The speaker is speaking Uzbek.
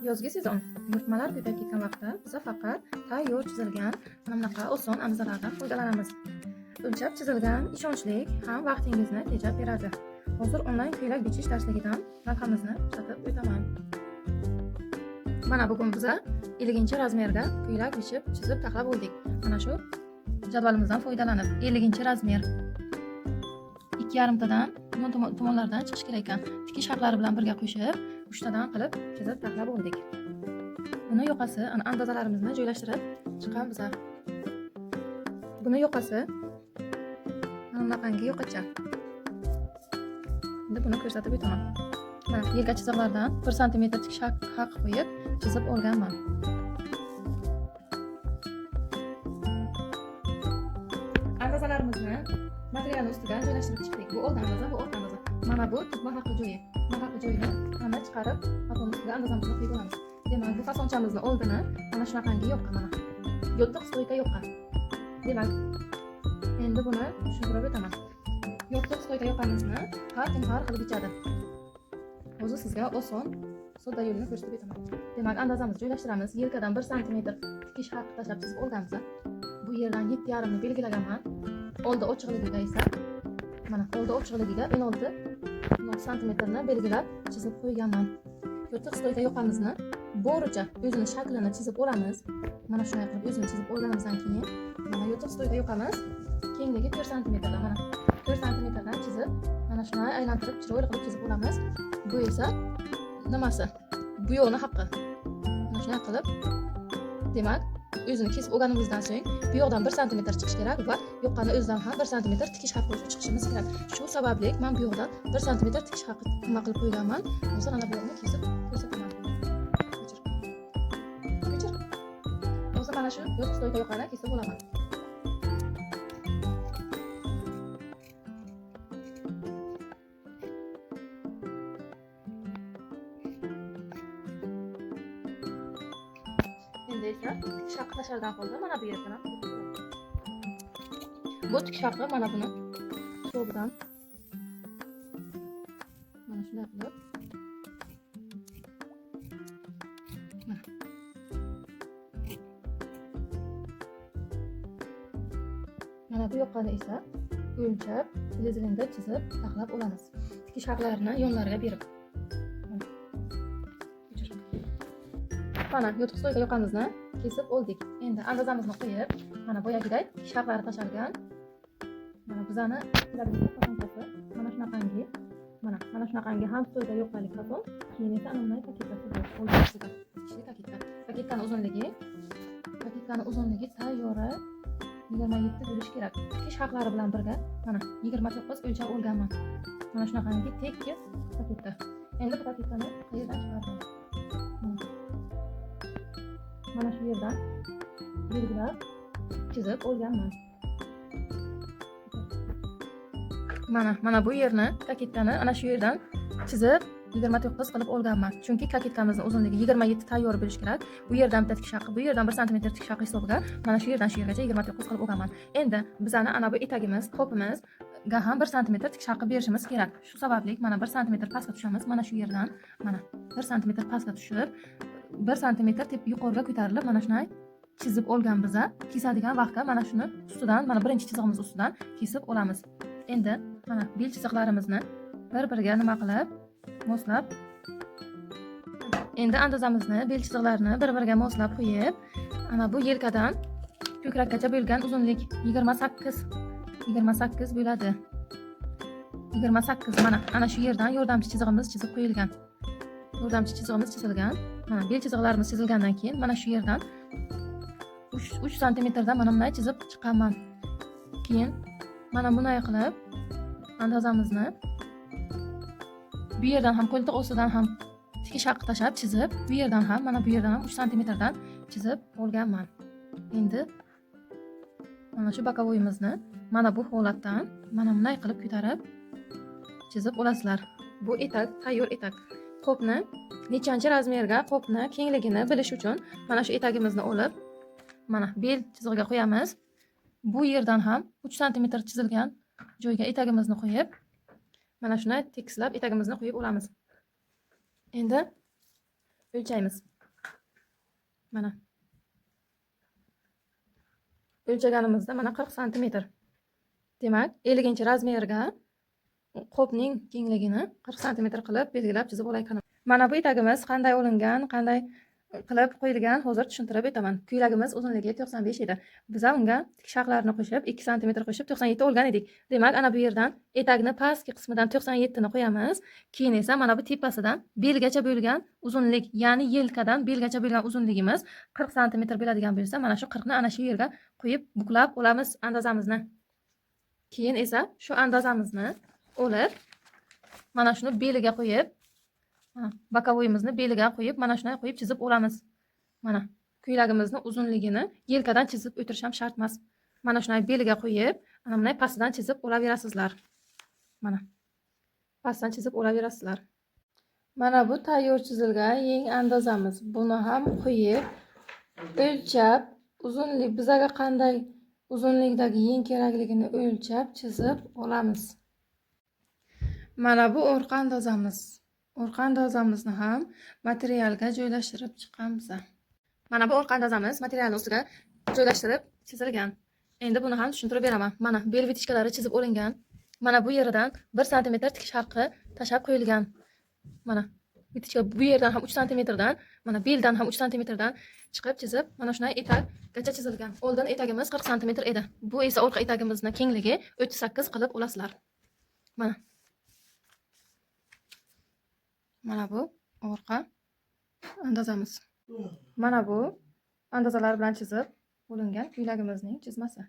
Yozgi sezon yurtmalar ko'payib ketgan vaqtda biz faqat tayyor chizilgan mana bunaqa oson amzalardan foydalanamiz. O'lchab chizilgan, ishonchli ham vaqtingizni tejab beradi. Hozir onlayn ko'ylak bichish darsligidan lavhamizni ko'rsatib o'taman. Mana bugun biz 50-razmerga ko'ylak bichib chizib taxlab oldik. Mana shu jadvalimizdan foydalanib 50-razmer 2,5 tadan tomonlardan chiqish kerak ekan. Tikish haqlari bilan birga qo'shib 3 tadan qilib chizib taxlab oldik. Buni yoqasi andozalarimizni joylashtirib chiqamiz. Buni yoqasi mana bunaqangi yoqacha. Endi buni ko'rsatib o'taman. Mana yelka chiziqlardan 1 sm tikish haq qo'yib chizib olganman. Andozalarimizni material ustiga joylashtirib chiqdik. Bu old andoza, bu orqa andoza. Mana bu tugma haqi joyi. Tugma haqi joyini mana chiqarib, patron ustiga andozamizni qo'yib olamiz. Demak, bu fasonchamizni oldini mana shunaqangi yoqqan mana. Yotiq stoyka yoqqan. Demak, endi buni tushuntirib o'taman. Yotiq stoyka yoqqanimizni har kim har xil bichadi. O'zi sizga oson, sodda yo'lini ko'rsatib o'taman. Demak, andozamizni joylashtiramiz. Yelkadan 1 sm tikish haqi tashlab chizib olganmiz. Bu yerdan 7,5 ni belgilaganman. Oldi ochiqligiga esa mana oldi ochiqligiga 16 sm ni belgilab chizib qo'yganman. Yotiq stoyka yoqqanimizni boricha o'zini shaklini chizib olamiz. Mana shunday qilib o'zini chizib olganimizdan keyin mana yotiq stoyka yoqqamiz kengligi 4 sm mana 4 sm dan chizib mana shunday aylantirib chiroyli qilib chizib olamiz. Bu esa nimasi? Bu yo'qni haqqi. Mana shunday qilib demak o'zini kesib olganimizdan so'ng bu yoqdan 1 sm chiqish kerak va yoqqani o'zidan ham 1 sm tikish haqi qo'yib chiqishimiz kerak. Shu sababli men bu yoqdan 1 sm tikish haqi nima qilib qo'yganman. Hozir ana bu yoqni kesib ko'rsataman. Ko'chir. Hozir mana shu yotiq stoyka yoqqani kesib olaman. Endi esa tikish haqi tashlagan holda mana bu yerdan bu tikish haqi mana buni so'bidan mana shunday qilib mana bu yoqqani esa o'lchab lizringda chizib taxlab olamiz. Tikish haqlarini yonlariga berib mana yotiq stoyka yoqqanimizni kesib oldik. Endi andozamizni qo'yib, mana boyagidek tikish haqlari tashalgan. Mana bizani fasonchasi mana shunaqangi ham stoyka yoqqanlik fason. Keyin esa ana bunday paketasi bor. Ishli paketda. Paketkani uzunligi tayyora 27 bo'lishi kerak. Tikish haqlari bilan birga mana 29 o'lchab olganman. Mana shunaqangi tekis paketda. Endi bu paketkani qayerdan chiqardim? Mana shu yerdan belgilab chizib olganman. Mana bu yerni kaketkani ana shu yerdan chizib 29 qilib olganman. Chunki kaketkamizning uzunligi 27 tayyor bo'lishi kerak. Bu yerdan bitta tikish haqi, bu yerdan 1 sm tikish haqi hisobiga mana shu yerdan shu yergacha 29 qilib olganman. Endi bizani ana bu etagimiz, qopimizga ham 1 sm tikish haqi berishimiz kerak. Shu sababli mana 1 sm pastga tushamiz. Mana shu yerdan mana 1 sm pastga tushib 1 sm yuqoriga ko'tarilib mana shunday chizib olgan biza kesadigan vaqtda mana shuni ustidan mana birinchi chizig'imiz ustidan kesib olamiz. Endi mana bel chiziqlarimizni bir-biriga nima qilib moslab endi andozamizni bel chiziqlarini bir-biriga moslab qo'yib ana bu yelkadan ko'krakgacha bo'lgan uzunlik 28 bo'ladi. 28 mana ana shu yerdan yordamchi chizig'imiz chizib qo'yilgan. Yordamchi chizig'imiz chizilgan. Mana bel chiziqlarimiz chizilgandan keyin mana shu yerdan 3 sm dan mana bunday chizib chiqaman. Keyin mana bunday qilib andozamizni bu yerdan ham qo'ltiq ostidan ham tikish haqi tashlab chizib, bu yerdan ham mana bu yerdan ham 3 sm dan chizib olganman. Endi mana shu bokovoyimizni mana bu holatdan mana bunday qilib ko'tarib chizib olasizlar. Bu etak, tayyor etak. Qopni nechanchi razmerga qopni kengligini bilish uchun mana shu etagimizni olib mana bel chizig'iga qo'yamiz. Bu yerdan ham 3 sm chizilgan joyga etagimizni qo'yib mana shunday tekislab etagimizni qo'yib olamiz. Endi o'lchaymiz. Mana o'lchaganimizda mana 40 santimetr. Demak, 50 razmerga qopning kengligini 40 santimetr qilib belgilab chizib olaylik. Mana bu etagimiz qanday olingan, qanday qilib qo'yilgan hozir tushuntirib o'taman. Ko'ylagimiz uzunligi 95 edi. Biz unga shaqlarni qo'shib 2 santimetr qo'shib 97 olgan edik. Demak, ana bu yerdan etagni pastki qismidan 97 ni qo'yamiz. Keyin esa mana bu tepasidan belgacha bo'lgan uzunlik, ya'ni yelkadan belgacha bo'lgan uzunligimiz 40 santimetr bo'ladigan bo'lsa, mana shu 40 ni ana shu yerga qo'yib buklab olamiz andazamizni. Keyin esa shu andazamizni olib, mana shuni beliga qo'yib, bokovoyimizni beliga qo'yib, mana shunday qo'yib chizib olamiz. Mana ko'ylagimizni uzunligini yelkadan chizib o'tirish ham shart emas. Mana shunday beliga qo'yib, ana bunday pastidan chizib olaverasizlar. Mana pastdan chizib olaverasizlar. Mana bu tayyor chizilgan yeng andazamiz. Buni ham qo'yib, o'lchab, uzunlik bizaga qanday uzunlikdagi yeng kerakligini o'lchab chizib olamiz. Mana bu orqa andazamiz. Orqa andazamizni ham materialga joylashtirib chiqamiz. Mana bu orqa andazamiz materialning ustiga joylashtirib chizilgan. Endi buni ham tushuntirib beraman. Mana bel vitichkalari chizib olingan. Mana bu yeridan 1 santimetr tikish haqqi tashab qo'yilgan. Mana vitichka bu yerdan ham 3 santimetrdan, mana beldan ham 3 santimetrdan chiqib chizib, mana shunday etaggacha chizilgan. Oldin etagimiz 40 santimetr edi. Bu esa orqa etagimizning kengligi 38 qilib olasizlar. Mana Mana bu orqa andazamiz. Mana bu andazalar bilan chizib olingan ko'ylagimizning chizmasi.